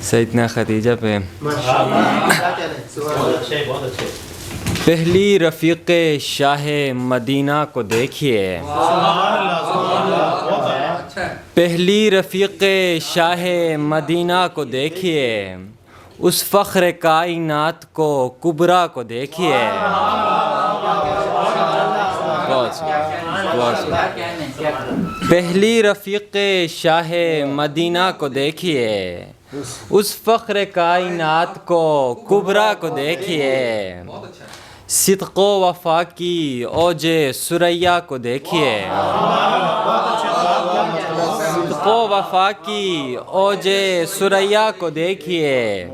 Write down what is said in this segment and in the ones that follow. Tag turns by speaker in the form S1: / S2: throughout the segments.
S1: سیدنا خدیجہ پہ پہلی رفیق شاہ مدینہ کو دیکھیے، پہلی رفیق شاہ مدینہ کو دیکھیے، اس فخر کائنات کو کبریٰ کو دیکھیے۔ پہلی رفیق شاہ مدینہ کو دیکھیے، اس فخر کائنات کو کبریٰ کو دیکھیے۔ صدق و وفا کی اوج ثریا کو دیکھیے، صدق و وفا کی اوج ثریا کو دیکھیے۔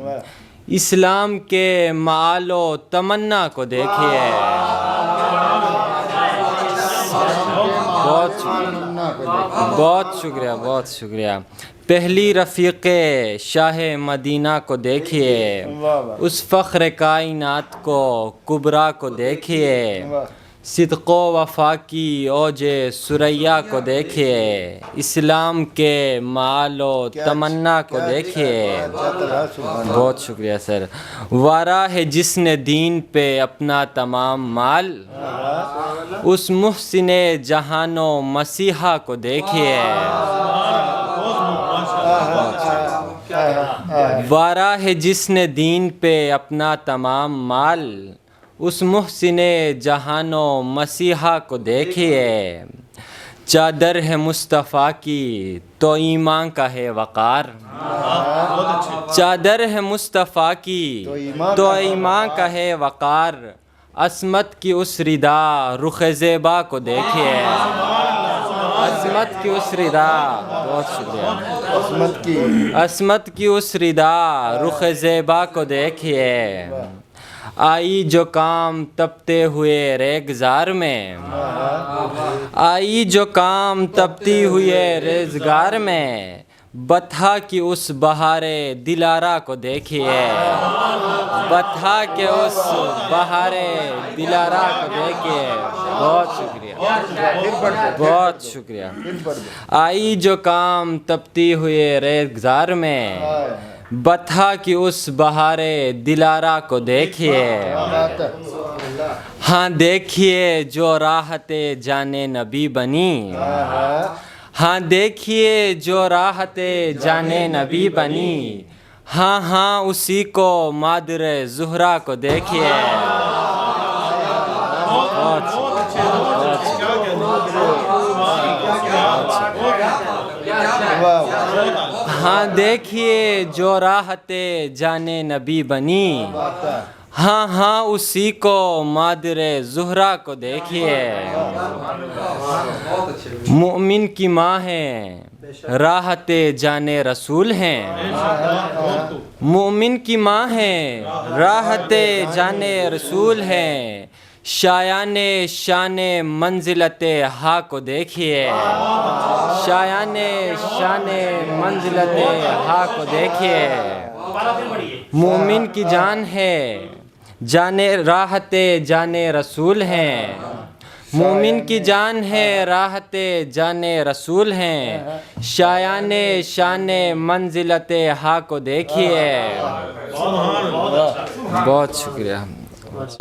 S1: اسلام کے معال و تمنا کو دیکھیے۔ بہت شکریہ، بہت شکریہ۔ پہلی رفیق شاہ مدینہ کو دیکھیے، اس فخر کائنات کو کبریٰ کو دیکھیے۔ صدق و وفا کی اوج ثریا کو دیکھیے، اسلام کے معال و تمنا کو دیکھیے۔ بہت شکریہ سر۔ وارا ہے جس نے دین پہ اپنا تمام مال، اس محسن جہان و مسیحا کو دیکھیے۔ وارا ہے جس نے دین پہ اپنا تمام مال، اس محسن جہان و مسیحا کو دیکھیے۔ چادر ہے مصطفیٰ کی تو ایمان کا ہے وقار، چادر ہے مصطفیٰ کی تو ایمان کا ہے وقار۔ عصمت کی اس ردا رخ زیبا کو دیکھیے، عصمت کی اس ردا، بہت شکریہ، عصمت کی اس ردا رخ زیبا کو دیکھیے۔ آئی جو کام تپتے ہوئے ریگزار میں، آئی جو کام تپتی ہوئے ریزگار میں، بطحا کی اس بہار دلارا کو دیکھیے، بطحا کے اس بہار دلارا کو دیکھیے۔ بہت شکریہ، بہت شکریہ۔ آئی جو کام تپتی ہوئے ریگزار میں، بطحا کی اس بہار دلارا کو دیکھیے۔ ہاں دیکھیے جو راحت جان نبی بنی، ہاں دیکھیے جو راحت جان نبی بنی، ہاں ہاں اسی کو مادر زہرا کو دیکھیے۔ ہاں دیکھیے جو راحت جان نبی بنی، ہاں ہاں اسی کو مادر زہرا کو دیکھیے۔ مومن کی ماں ہیں، راحت جان رسول ہیں، مومن کی ماں ہیں، راحت جان رسول ہیں۔ شایان شان منزلت ہا کو دیکھیے، شایان شان منزلت ہا کو دیکھیے۔ مومن کی جان ہے، جان راحت جان رسول ہیں، مومن کی جان ہے، راحت جان رسول ہیں۔ شایان شان منزلت ہا کو دیکھیے۔ بہت شکریہ۔